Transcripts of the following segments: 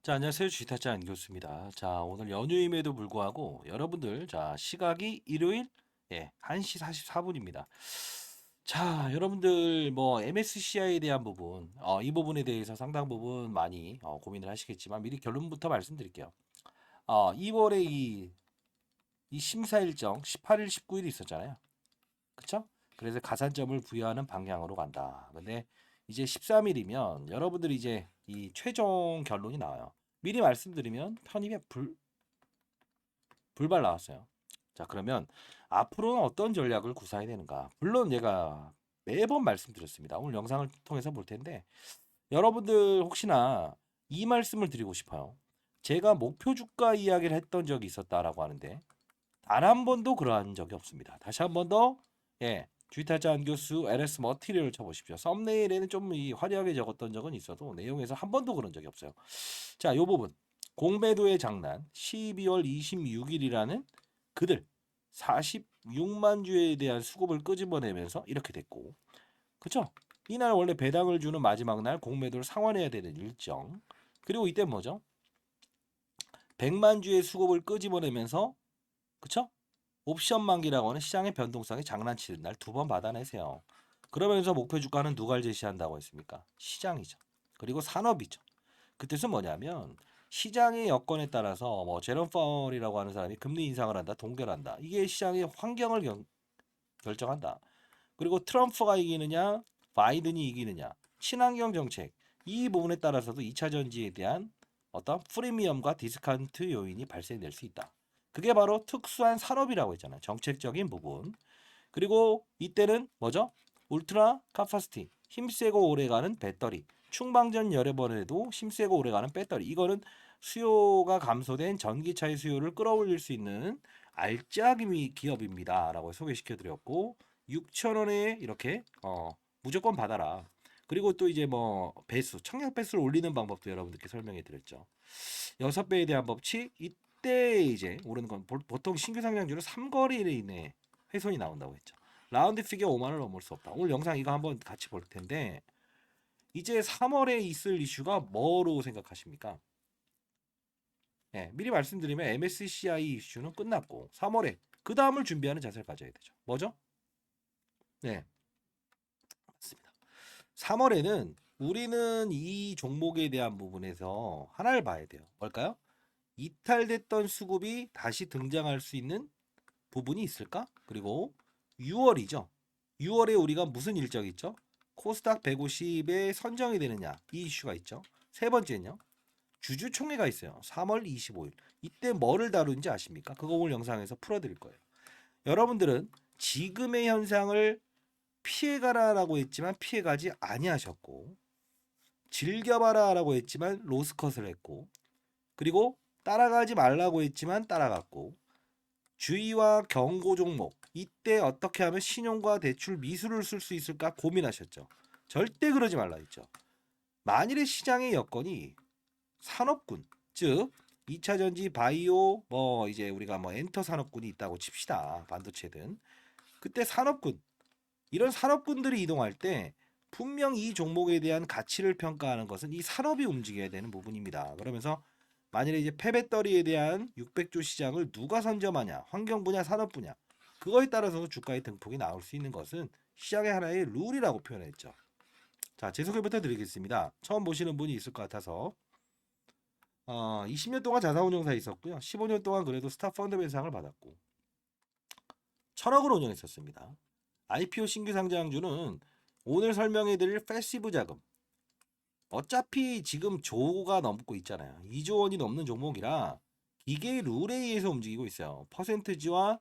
자, 안녕하세요. 주식타짜 안교수입니다. 자, 오늘 연휴임에도 불구하고 여러분들, 자, 시각이 일요일 1시 44분입니다. 자, 여러분들 뭐 MSCI에 대한 부분, 이 부분에 대해서 상당 부분 많이 고민을 하시겠지만 미리 결론부터 말씀드릴게요. 2월에 이 심사 일정 18일, 19일이 있었잖아요. 그쵸? 그래서 가산점을 부여하는 방향으로 간다. 근데 이제 13일이면 여러분들이 이제 이 최종 결론이 나와요. 미리 말씀드리면 편입에 불발 나왔어요. 자, 그러면 앞으로는 어떤 전략을 구사해야 되는가? 물론 제가 매번 말씀드렸습니다. 오늘 영상을 통해서 볼 텐데 여러분들 혹시나 이 말씀을 드리고 싶어요. 제가 목표 주가 이야기를 했던 적이 있었다라고 하는데 단 한 번도 그러한 적이 없습니다. 다시 한 번 더, 주의타자 안교수 LS 머티리얼을 쳐보십시오. 썸네일에는 좀 화려하게 적었던 적은 있어도 내용에서 한 번도 그런 적이 없어요. 자, 요 부분. 공매도의 장난 12월 26일이라는 그들 46만 주에 대한 수급을 끄집어내면서 이렇게 됐고, 그쵸? 이날 원래 배당을 주는 마지막 날 공매도를 상환해야 되는 일정. 그리고 이때 뭐죠? 100만 주의 수급을 끄집어내면서, 그쵸? 옵션 만기라고 하는 시장의 변동성에 장난치는 날 두 번 받아내세요. 그러면서 목표 주가는 누가 제시한다고 했습니까? 시장이죠. 그리고 산업이죠. 그 뜻은 뭐냐면 시장의 여건에 따라서 뭐 제롬 파월이라고 하는 사람이 금리 인상을 한다, 동결한다. 이게 시장의 환경을 결정한다. 그리고 트럼프가 이기느냐, 바이든이 이기느냐, 친환경 정책 이 부분에 따라서도 2차 전지에 대한 어떤 프리미엄과 디스카운트 요인이 발생될 수 있다. 그게 바로 특수한 산업이라고 했잖아요. 정책적인 부분. 그리고 이때는 뭐죠? 울트라 카파시티, 힘세고 오래가는 배터리, 충방전 여러 번 해도 힘세고 오래가는 배터리. 이거는 수요가 감소된 전기차의 수요를 끌어올릴 수 있는 알짜기 기업입니다라고 소개시켜 드렸고 6천 원에 이렇게 무조건 받아라. 그리고 또 이제 뭐 배수, 청약 배수를 올리는 방법도 여러분들께 설명해 드렸죠. 6배에 대한 법칙 이때 이제 오르는 건 보통 신규 상장주는 3거리 이내 훼손이 나온다고 했죠. 라운드 피겨 5만 원을 넘을 수 없다. 오늘 영상 이거 한번 같이 볼 텐데 이제 3월에 있을 이슈가 뭐로 생각하십니까? 미리 말씀드리면 MSCI 이슈는 끝났고 3월에 그 다음을 준비하는 자세를 가져야 되죠. 뭐죠? 네, 맞습니다. 3월에는 우리는 이 종목에 대한 부분에서 하나를 봐야 돼요. 뭘까요? 이탈됐던 수급이 다시 등장할 수 있는 부분이 있을까? 그리고 6월이죠. 6월에 우리가 무슨 일정이 있죠? 코스닥 150에 선정이 되느냐 이 이슈가 있죠. 세 번째는요. 주주총회가 있어요. 3월 25일. 이때 뭐를 다루는지 아십니까? 그거 오늘 영상에서 풀어드릴 거예요. 여러분들은 지금의 현상을 피해가라라고 했지만 피해가지 아니하셨고 즐겨봐라라고 했지만 로스컷을 했고 그리고 따라가지 말라고 했지만 따라갔고 주의와 경고 종목 이때 어떻게 하면 신용과 대출 미수를 쓸 수 있을까 고민하셨죠. 절대 그러지 말라 했죠. 만일의 시장의 여건이 산업군 즉 2차 전지 바이오 뭐 이제 우리가 뭐 엔터 산업군이 있다고 칩시다. 반도체든 그때 산업군 이런 산업군들이 이동할 때 분명 이 종목에 대한 가치를 평가하는 것은 이 산업이 움직여야 되는 부분입니다. 그러면서 만일에 이제 폐배터리에 대한 600조 시장을 누가 선점하냐, 환경 분야, 산업 분야, 그거에 따라서 주가의 등폭이 나올 수 있는 것은 시장의 하나의 룰이라고 표현했죠. 자, 제 소개부터 드리겠습니다. 처음 보시는 분이 있을 것 같아서 20년 동안 자산운용사에 있었고요. 15년 동안 그래도 스타 펀드맨상을 받았고 1,000억을 운영했었습니다. IPO 신규 상장주는 오늘 설명해드릴 패시브 자금 어차피 지금 조가 넘고 있잖아요. 2조 원이 넘는 종목이라 기계의 룰에 의해서 움직이고 있어요. 퍼센트지와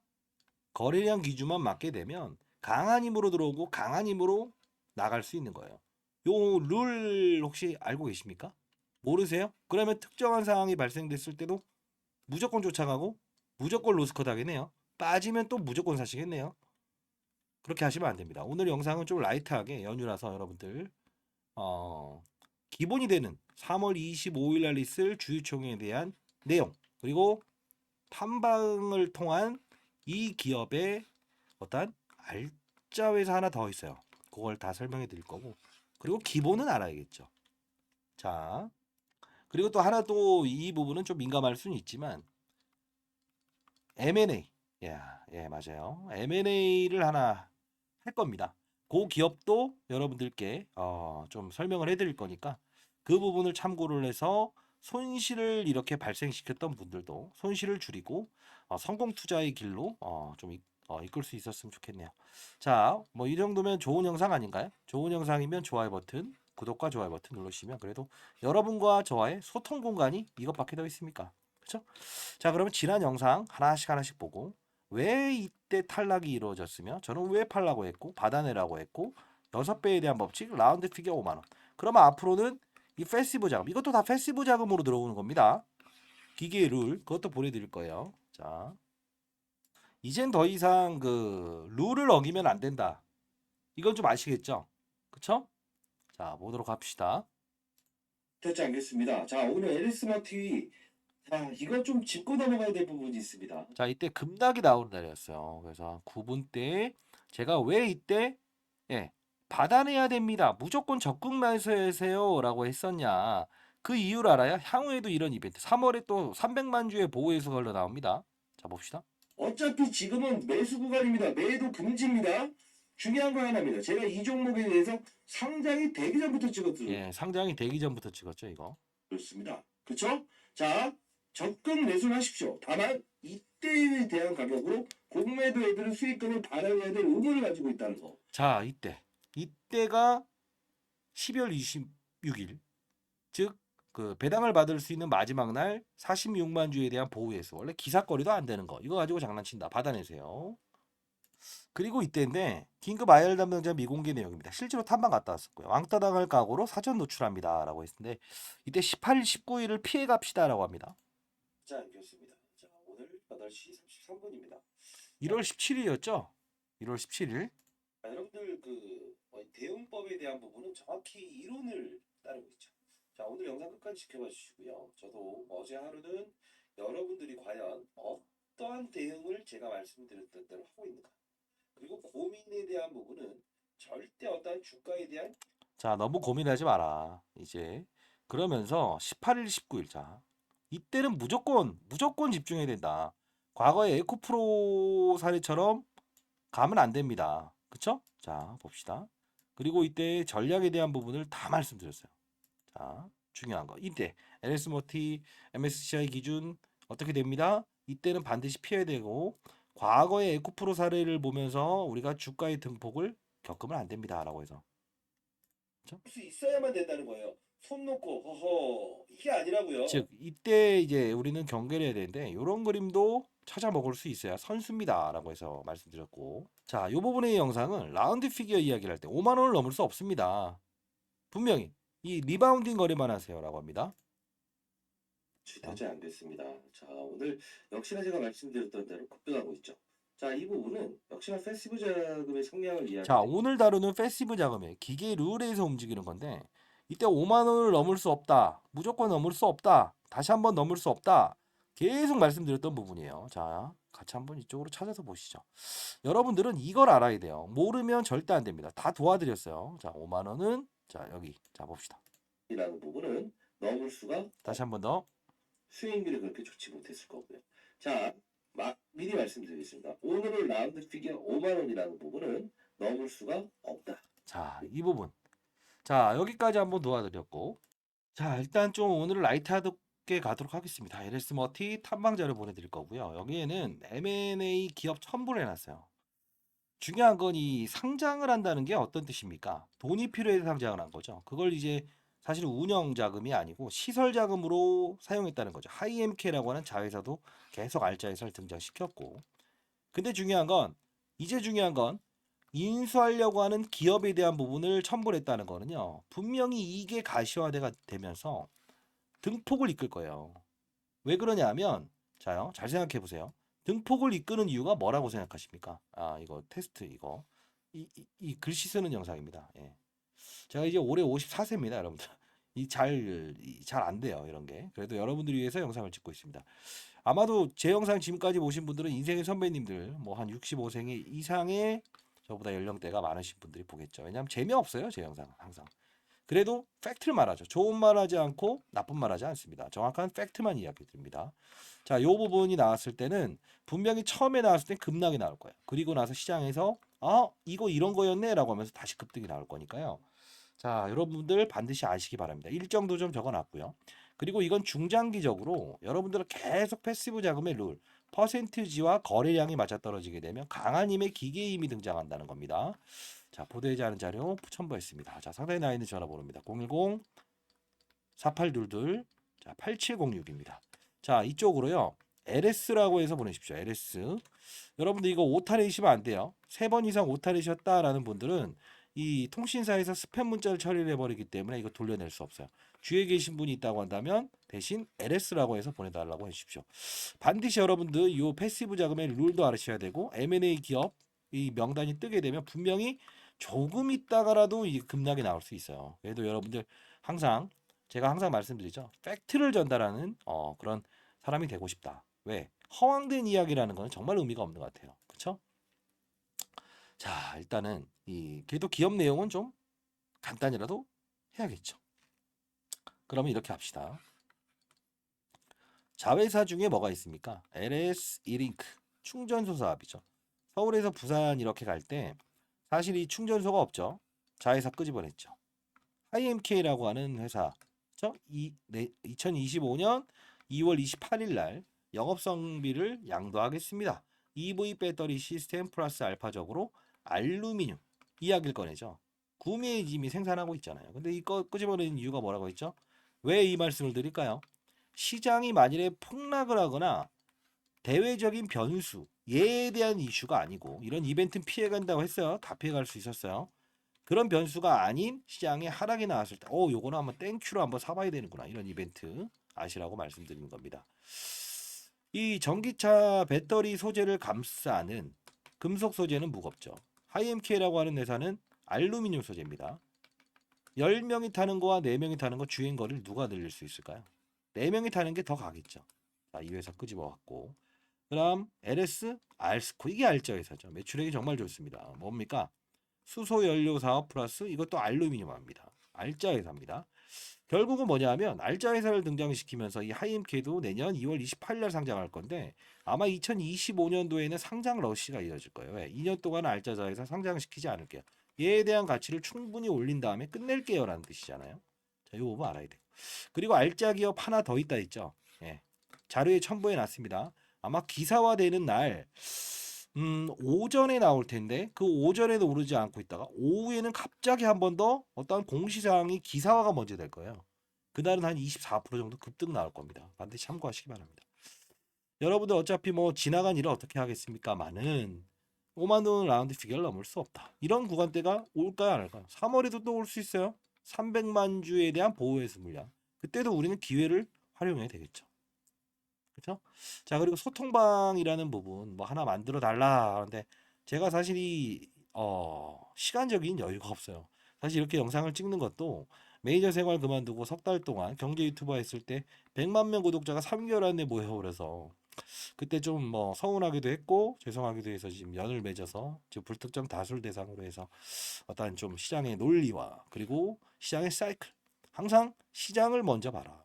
거래량 기준만 맞게 되면 강한 힘으로 들어오고 강한 힘으로 나갈 수 있는 거예요. 요 룰 혹시 알고 계십니까? 모르세요? 그러면 특정한 상황이 발생됐을 때도 무조건 쫓아가고 무조건 로스컷 하겠네요. 빠지면 또 무조건 사시겠네요. 그렇게 하시면 안 됩니다. 오늘 영상은 좀 라이트하게 연휴라서 여러분들 어, 기본이 되는 3월 25일 날 있을 주주총회에 대한 내용 그리고 탐방을 통한 이 기업의 어떤 알짜 회사 하나 더 있어요. 그걸 다 설명해 드릴 거고 그리고 기본은 알아야겠죠. 자, 그리고 또 하나 또 이 부분은 좀 민감할 수는 있지만 M&A. 예, 맞아요. M&A를 하나 할 겁니다. 그 기업도 여러분들께 좀 설명을 해드릴 거니까 그 부분을 참고를 해서 손실을 이렇게 발생시켰던 분들도 손실을 줄이고 성공 투자의 길로 이끌 수 있었으면 좋겠네요. 자, 뭐 이 정도면 좋은 영상 아닌가요? 좋은 영상이면 좋아요 버튼, 구독과 좋아요 버튼 눌러주시면 그래도 여러분과 저와의 소통 공간이 이것밖에 더 있습니까? 그렇죠? 자, 그러면 지난 영상 하나씩 보고 왜 이때 탈락이 이루어졌으며 저는 왜 팔라고 했고 받아내라고 했고 6배에 대한 법칙 라운드 피겨 5만 원. 그러면 앞으로는 이 패시브 자금 이것도 다 패시브 자금으로 들어오는 겁니다. 기계의 룰 그것도 보내드릴 거예요. 자, 이젠 더 이상 그 룰을 어기면 안 된다. 이건 좀 아시겠죠? 그쵸? 자, 보도록 합시다. 되지 않겠습니다. 자, 오늘 에리스마 TV. 자, 이거 좀 짚고 넘어가야 될 부분이 있습니다. 자, 이때 급락이 나오는 날이었어요. 그래서 9분 때 제가 왜 이때 받아내야 됩니다. 무조건 적극 매수하세요라고 했었냐. 그 이유를 알아요? 향후에도 이런 이벤트. 3월에 또 300만 주의 보호에서 걸려 나옵니다. 자, 봅시다. 어차피 지금은 매수 구간입니다. 매도 금지입니다. 중요한 거 하나입니다. 제가 이 종목에 대해서 상장이 되기 전부터 찍었어요. 예, 상장이 되기 전부터 찍었죠, 이거. 그렇습니다. 그쵸? 자, 적극 매수를 하십시오. 다만 이때에 대한 가격으로 공매도 애들은 수익금을 발행해야 될 의무를 가지고 있다는 거. 자, 이때가 12월 26일. 즉 그 배당을 받을 수 있는 마지막 날 46만 주에 대한 보호에서 원래 기사거리도 안 되는 거. 이거 가지고 장난친다. 받아내세요. 그리고 이때인데 긴급 IR 담당자 미공개 내용입니다. 실제로 탐방 갔다 왔었고요. 왕따 당할 각오로 사전 노출합니다라고 했는데 이때 18일, 19일을 피해 갑시다라고 합니다. 자, 알겠습니다. 자, 오늘 8시 33분입니다. 1월 17일이었죠? 1월 17일. 여러분들 대응법에 대한 부분은 정확히 이론을 따르고 있죠. 자, 오늘 영상 끝까지 지켜봐 주시고요. 저도 어제 하루는 여러분들이 과연 어떠한 대응을 제가 말씀드렸던 대로 하고 있는가. 그리고 고민에 대한 부분은 절대 어떠한 주가에 대한 자, 너무 고민하지 마라. 이제 그러면서 18일, 19일. 자, 이때는 무조건 집중해야 된다. 과거의 에코프로 사례처럼 가면 안 됩니다. 그쵸? 자, 봅시다. 그리고 이때 전략에 대한 부분을 다 말씀드렸어요. 자, 중요한 거. 이때 LS 모티 MSCI 기준 어떻게 됩니다? 이때는 반드시 피해야 되고 과거의 에코프로 사례를 보면서 우리가 주가의 등폭을 겪으면 안 됩니다라고 해서. 그렇죠? 수 있어야만 된다는 거예요. 손 놓고 허허 이게 아니라고요. 즉 이때 이제 우리는 경계를 해야 되는데 이런 그림도 찾아 먹을 수 있어야 선수입니다라고 해서 말씀드렸고 자, 이 부분의 영상은 라운드 피겨 이야기를 할 때 5만 원을 넘을 수 없습니다. 분명히 이 리바운딩 거래만 하세요라고 합니다. 되지 않겠습니다. 자, 오늘 역시나 제가 말씀드렸던 대로 급등하고 있죠. 자, 이 부분은 역시나 패시브 자금의 성향을 자, 이야기하는 오늘 다루는 패시브 자금의 기계 룰에서 움직이는 건데 이때 5만 원을 넘을 수 없다. 무조건 넘을 수 없다. 다시 한번 넘을 수 없다. 계속 말씀드렸던 부분이에요. 자, 같이 한번 이쪽으로 찾아서 보시죠. 여러분들은 이걸 알아야 돼요. 모르면 절대 안 됩니다. 다 도와드렸어요. 자, 5만 원은 자, 여기. 자, 봅시다. 이라는 부분은 넘을 수가 다시 한번 더. 수익률이 그렇게 좋지 못했을 거고요. 자, 미리 말씀드리겠습니다. 오늘은 라운드 피겨 5만 원이라는 부분은 넘을 수가 없다. 자, 이 부분. 자, 여기까지 한번 도와드렸고. 자, 일단 좀 오늘은 라이트하게 가도록 하겠습니다. LS 머티 탐방자를 보내드릴 거고요. 여기에는 M&A 기업 첨부를 해놨어요. 중요한 건 이 상장을 한다는 게 어떤 뜻입니까? 돈이 필요해서 상장을 한 거죠. 그걸 이제 사실 운영 자금이 아니고 시설 자금으로 사용했다는 거죠. 하이엠케라고 하는 자회사도 계속 알짜에서 등장시켰고. 근데 중요한 건 인수하려고 하는 기업에 대한 부분을 첨부를 했다는 거는요. 분명히 이게 가시화가 되면서 등폭을 이끌 거예요. 왜 그러냐면 자요. 잘 생각해 보세요. 등폭을 이끄는 이유가 뭐라고 생각하십니까? 아, 이거 테스트 이거. 이 글씨 쓰는 영상입니다. 예. 제가 이제 올해 54세입니다, 여러분들. 잘 안 돼요, 이런 게. 그래도 여러분들 위해서 영상을 찍고 있습니다. 아마도 제 영상 지금까지 보신 분들은 인생의 선배님들, 뭐 한 65세 이상의 저보다 연령대가 많으신 분들이 보겠죠. 왜냐하면 재미없어요, 제 영상은 항상. 그래도 팩트를 말하죠. 좋은 말하지 않고 나쁜 말하지 않습니다. 정확한 팩트만 이야기 드립니다. 자, 요 부분이 나왔을 때는 분명히 처음에 나왔을 때 급락이 나올 거예요. 그리고 나서 시장에서 이거 이런 거였네라고 하면서 다시 급등이 나올 거니까요. 자, 여러분들 반드시 아시기 바랍니다. 일정도 좀 적어놨고요. 그리고 이건 중장기적으로 여러분들은 계속 패시브 자금의 룰, 퍼센트지와 거래량이 맞아떨어지게 되면 강한 힘의 기계 힘이 등장한다는 겁니다. 자, 보도되지 않은 자료 첨부했습니다. 자, 상단에 나와 있는 전화번호입니다. 010-4822 자, 8706입니다. 자, 이쪽으로요. LS라고 해서 보내십시오. LS. 여러분들 이거 오타 내시면 안 돼요. 3번 이상 오타 내셨다라는 분들은 이 통신사에서 스팸 문자를 처리를 해버리기 때문에 이거 돌려낼 수 없어요. 주위에 계신 분이 있다고 한다면 대신 LS라고 해서 보내달라고 해주십시오. 반드시 여러분들 이 패시브 자금의 룰도 알으셔야 되고 M&A 기업 이 명단이 뜨게 되면 분명히 조금 있다가라도 이 급락이 나올 수 있어요. 그래도 여러분들 항상 제가 항상 말씀드리죠. 팩트를 전달하는 그런 사람이 되고 싶다. 왜? 허황된 이야기라는 건 정말 의미가 없는 것 같아요. 그렇죠? 자, 일단은 그래도 기업 내용은 좀 간단히라도 해야겠죠. 그러면 이렇게 합시다. 자회사 중에 뭐가 있습니까? LS 이링크 충전소 사업이죠. 서울에서 부산 이렇게 갈 때 사실 이 충전소가 없죠. 자회사 끄집어냈죠. IMK라고 하는 회사. 2025년 2월 28일 날 영업성비를 양도하겠습니다. EV 배터리 시스템 플러스 알파적으로 알루미늄 이야기를 꺼내죠. 구미에 이미 생산하고 있잖아요. 근데 이거 끄집어내는 이유가 뭐라고 했죠? 왜 이 말씀을 드릴까요? 시장이 만일에 폭락을 하거나 대외적인 변수, 얘에 대한 이슈가 아니고 이런 이벤트는 피해간다고 했어요. 다 피해갈 수 있었어요. 그런 변수가 아닌 시장에 하락이 나왔을 때, 요거는 한번 땡큐로 한번 사봐야 되는구나. 이런 이벤트 아시라고 말씀드리는 겁니다. 이 전기차 배터리 소재를 감싸는 금속 소재는 무겁죠. 하이엠케이라고 하는 회사는 알루미늄 소재입니다. 10명이 타는 거와 4명이 타는 거 주행 거리를 누가 늘릴 수 있을까요? 4명이 타는 게 더 가겠죠. 자, 이 회사 끄집어 왔고. 그다음 LS 알스코 이게 알짜 회사죠. 매출액이 정말 좋습니다. 뭡니까? 수소 연료 사업 플러스 이것도 알루미늄입니다. 알짜 회사입니다. 결국은 뭐냐면 알짜 회사를 등장시키면서 이 하이엠케도 내년 2월 28일 날 상장할 건데 아마 2025년도에는 상장 러시가 이어질 거예요. 왜? 2년 동안 알짜 회사 상장시키지 않을게요. 얘에 대한 가치를 충분히 올린 다음에 끝낼게요라는 뜻이잖아요. 자, 이거 부분 알아야 돼요. 그리고 알짜 기업 하나 더 있다 있죠. 예. 자료에 첨부해 놨습니다. 아마 기사화되는 날 오전에 나올 텐데 그 오전에도 오르지 않고 있다가 오후에는 갑자기 한 번 더 어떤 공시사항이 기사화가 먼저 될 거예요. 그날은 한 24% 정도 급등 나올 겁니다. 반드시 참고하시기 바랍니다. 여러분들 어차피 뭐 지나간 일을 어떻게 하겠습니까만은 5만 원 라운드 피겨를 넘을 수 없다. 이런 구간대가 올까요 안 올까요? 3월에도 또 올 수 있어요. 300만 주에 대한 보호해수 물량. 그때도 우리는 기회를 활용해야 되겠죠. 그렇죠? 자, 그리고 소통방이라는 부분 뭐 하나 만들어 달라 하는데 제가 사실 시간적인 여유가 없어요. 사실 이렇게 영상을 찍는 것도 매니저 생활 그만두고 석 달 동안 경제 유튜버 했을 때 100만 명 구독자가 3개월 안에 모여버려서 그때 좀 뭐 서운하기도 했고 죄송하기도 해서 지금 연을 맺어서 지금 불특정 다수를 대상으로 해서 어떤 좀 시장의 논리와 그리고 시장의 사이클 항상 시장을 먼저 봐라.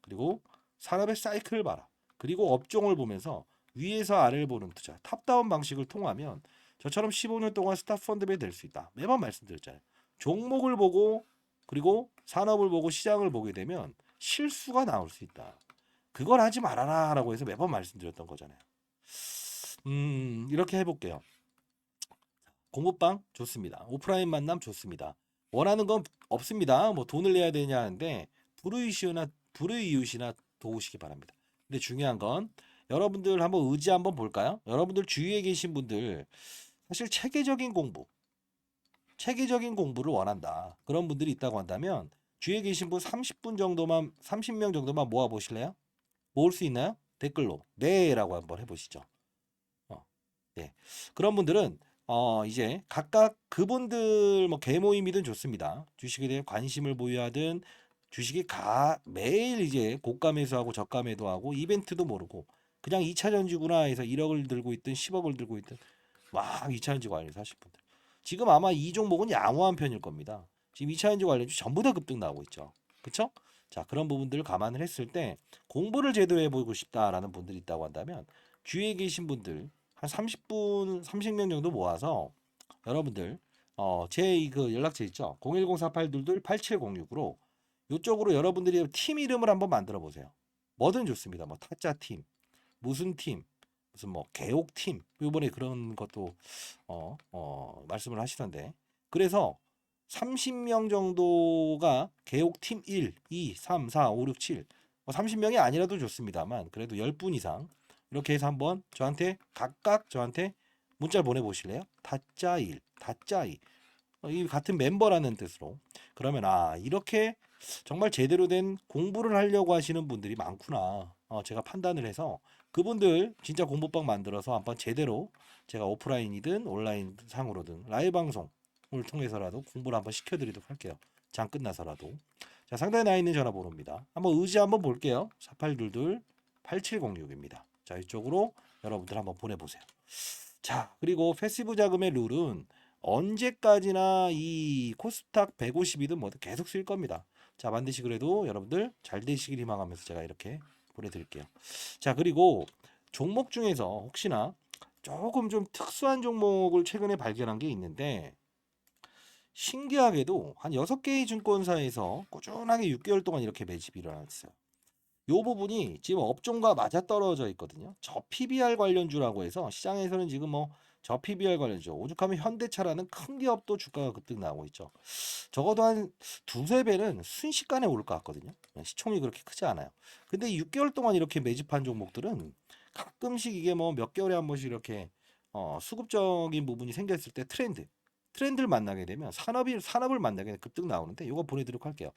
그리고 산업의 사이클을 봐라. 그리고 업종을 보면서 위에서 아래를 보는 투자, 탑다운 방식을 통하면 저처럼 15년 동안 스타펀드맨 될 수 있다. 매번 말씀드렸잖아요. 종목을 보고 그리고 산업을 보고 시장을 보게 되면 실수가 나올 수 있다. 그걸 하지 말아라라고 해서 매번 말씀드렸던 거잖아요. 이렇게 해볼게요. 공부방 좋습니다. 오프라인 만남 좋습니다. 원하는 건 없습니다. 뭐 돈을 내야 되냐 하는데 불우이웃이나 도우시기 바랍니다. 근데 중요한 건 여러분들 한번 의지 한번 볼까요? 여러분들 주위에 계신 분들 사실 체계적인 공부를 원한다. 그런 분들이 있다고 한다면 주위에 계신 분 30분 정도만 30명 정도만 모아 보실래요? 모을 수 있나요? 댓글로 네라고 한번 해보시죠. 네. 그런 분들은 이제 각각 그분들 뭐 개모임이든 좋습니다. 주식에 대해 관심을 보유하든 주식이 매일 이제 고가 매수하고 저가 매도하고 이벤트도 모르고 그냥 2차 전지구나 해서 1억을 들고 있든 10억을 들고 있든 막 2차 전지 관련 사실 분들 지금 아마 이 종목은 양호한 편일 겁니다. 지금 2차전지 관련주 전부 다 급등 나오고 있죠. 그쵸? 자, 그런 부분들을 감안을 했을 때 공부를 제대로 해보고 싶다라는 분들이 있다고 한다면 주위에 계신 분들 한 30분, 30명 정도 모아서 여러분들 제 그 연락처 있죠? 010-4822-8706으로 이쪽으로 여러분들이 팀 이름을 한번 만들어 보세요. 뭐든 좋습니다. 뭐 타짜 팀, 무슨 팀, 무슨 뭐 개옥 팀. 이번에 그런 것도 말씀을 하시던데. 그래서 30명 정도가 개옥 팀 1, 2, 3, 4, 5, 6, 7. 뭐 30명이 아니라도 좋습니다만 그래도 10분 이상 이렇게 해서 한번 저한테 각각 저한테 문자를 보내 보실래요? 타짜 1, 타짜 2. 이 같은 멤버라는 뜻으로. 그러면 이렇게 정말 제대로 된 공부를 하려고 하시는 분들이 많구나. 제가 판단을 해서 그분들 진짜 공부방 만들어서 한번 제대로 제가 오프라인이든 온라인 상으로든 라이브 방송을 통해서라도 공부를 한번 시켜드리도록 할게요. 장 끝나서라도. 자, 상단에 나 있는 전화번호입니다. 한번 의지 한번 볼게요. 4822-8706입니다. 자, 이쪽으로 여러분들 한번 보내보세요. 자, 그리고 패시브 자금의 룰은 언제까지나 이 코스닥 150이든 뭐든 계속 쓸 겁니다. 자, 반드시 그래도 여러분들 잘 되시길 희망하면서 제가 이렇게 보내드릴게요. 자, 그리고 종목 중에서 혹시나 조금 좀 특수한 종목을 최근에 발견한 게 있는데 신기하게도 한 6개의 증권사에서 꾸준하게 6개월 동안 이렇게 매집이 일어났어요. 요 부분이 지금 업종과 맞아떨어져 있거든요. 저 PBR 관련주라고 해서 시장에서는 지금 뭐 저 PBR 관련주 오죽하면 현대차라는 큰 기업도 주가가 급등 나오고 있죠. 적어도 한 두세 배는 순식간에 오를 것 같거든요. 시총이 그렇게 크지 않아요. 근데 6개월 동안 이렇게 매집한 종목들은 가끔씩 이게 뭐 몇 개월에 한 번씩 이렇게 수급적인 부분이 생겼을 때 트렌드를 만나게 되면 산업을 만나게 되면 급등 나오는데 이거 보내드리도록 할게요.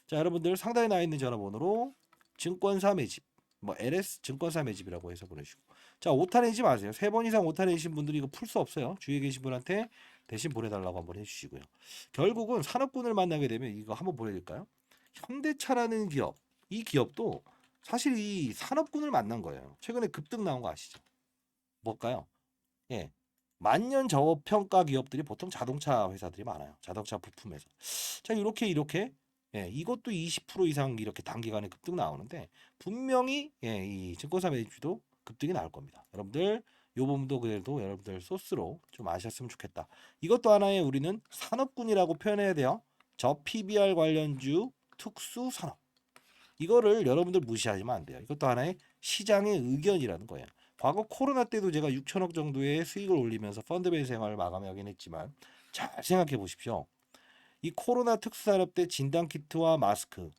자, 여러분들 상단에 나 있는 전화번호로 증권사 매집, 뭐 LS 증권사 매집이라고 해서 보내주시고, 자, 오타 내지 마세요. 3번 이상 오타 내신 분들이 이거 풀 수 없어요. 주위에 계신 분한테 대신 보내달라고 한번 해주시고요. 결국은 산업군을 만나게 되면 이거 한번 보내드릴까요? 현대차라는 기업, 이 기업도 사실 이 산업군을 만난 거예요. 최근에 급등 나온 거 아시죠? 뭘까요? 예, 만년 저평가 기업들이 보통 자동차 회사들이 많아요. 자동차 부품 회사. 자, 이렇게 예, 이것도 20% 이상 이렇게 단기간에 급등 나오는데 분명히 이 증권사 매집주도 급등이 나올 겁니다. 여러분들 요 부분도 그래도 여러분들 소스로 좀 아셨으면 좋겠다. 이것도 하나의 우리는 산업군이라고 표현해야 돼요. 저 PBR 관련주 특수 산업. 이거를 여러분들 무시하시면 안 돼요. 이것도 하나의 시장의 의견이라는 거예요. 과거 코로나 때도 제가 6천억 정도의 수익을 올리면서 펀드베이스 생활을 마감하긴 했지만 잘 생각해 보십시오. 이 코로나 특수산업 때 진단키트와 마스크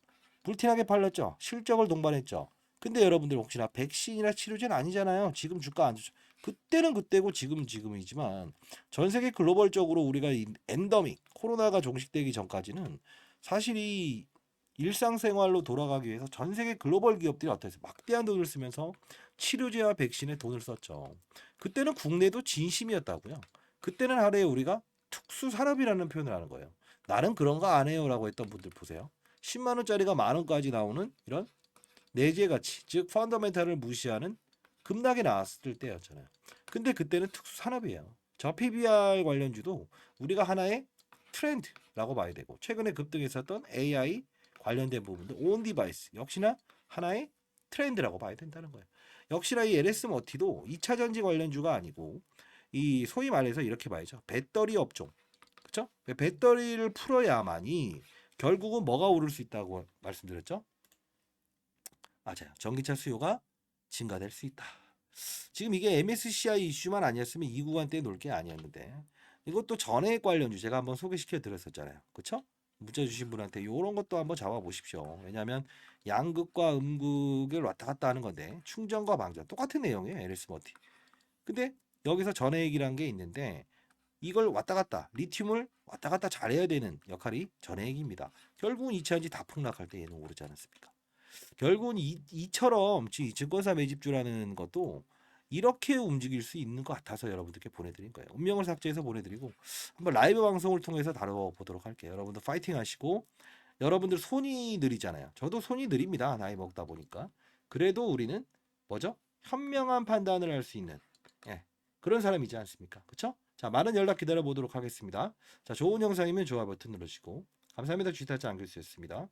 불티나게 팔렸죠. 실적을 동반했죠. 근데 여러분들 혹시나 백신이나 치료제는 아니잖아요. 지금 주가 안 좋죠. 그때는 그때고 지금은 지금이지만 전 세계 글로벌적으로 우리가 이 엔더믹 코로나가 종식되기 전까지는 사실 이 일상생활로 돌아가기 위해서 전 세계 글로벌 기업들이 어땠어요? 막대한 돈을 쓰면서 치료제와 백신에 돈을 썼죠. 그때는 국내도 진심이었다고요. 그때는 하루에 우리가 특수산업이라는 표현을 하는 거예요. 나는 그런 거 안 해요라고 했던 분들 보세요. 10만 원짜리가 만 원까지 나오는 이런 내재 가치, 즉 펀더멘탈을 무시하는 급락이 나왔을 때였잖아요. 근데 그때는 특수산업이에요. 저 PBR 관련주도 우리가 하나의 트렌드라고 봐야 되고 최근에 급등했었던 AI 관련된 부분도 온 디바이스 역시나 하나의 트렌드라고 봐야 된다는 거예요. 역시나 이 LS 머티도 2차 전지 관련주가 아니고 이 소위 말해서 이렇게 봐야죠. 배터리 업종. 그렇죠? 배터리를 풀어야만이 결국은 뭐가 오를 수 있다고 말씀드렸죠? 맞아요. 전기차 수요가 증가될 수 있다. 지금 이게 MSCI 이슈만 아니었으면 이 구간 때 놀 게 아니었는데 이것도 전액 관련주 제가 한번 소개시켜 드렸었잖아요. 그렇죠? 문자 주신 분한테 이런 것도 한번 잡아 보십시오. 왜냐하면 양극과 음극을 왔다 갔다 하는 건데 충전과 방전 똑같은 내용이에요. LS 머티. 근데 여기서 전액이란 게 있는데 이걸 왔다 갔다 리튬을 왔다 갔다 잘해야 되는 역할이 전액입니다. 결국은 이차전지 다 폭락할 때 얘는 오르지 않았습니까? 결국은 이처럼 증권사 매집주라는 것도 이렇게 움직일 수 있는 것 같아서 여러분들께 보내드린 거예요. 운명을 삭제해서 보내드리고 한번 라이브 방송을 통해서 다뤄보도록 할게요. 여러분들 파이팅 하시고 여러분들 손이 느리잖아요. 저도 손이 느립니다. 나이 먹다 보니까. 그래도 우리는 뭐죠? 현명한 판단을 할 수 있는 그런 사람이지 않습니까? 그렇죠? 자, 많은 연락 기다려 보도록 하겠습니다. 자, 좋은 영상이면 좋아요 버튼 눌러주시고 감사합니다. 주식타짜 안교수였습니다.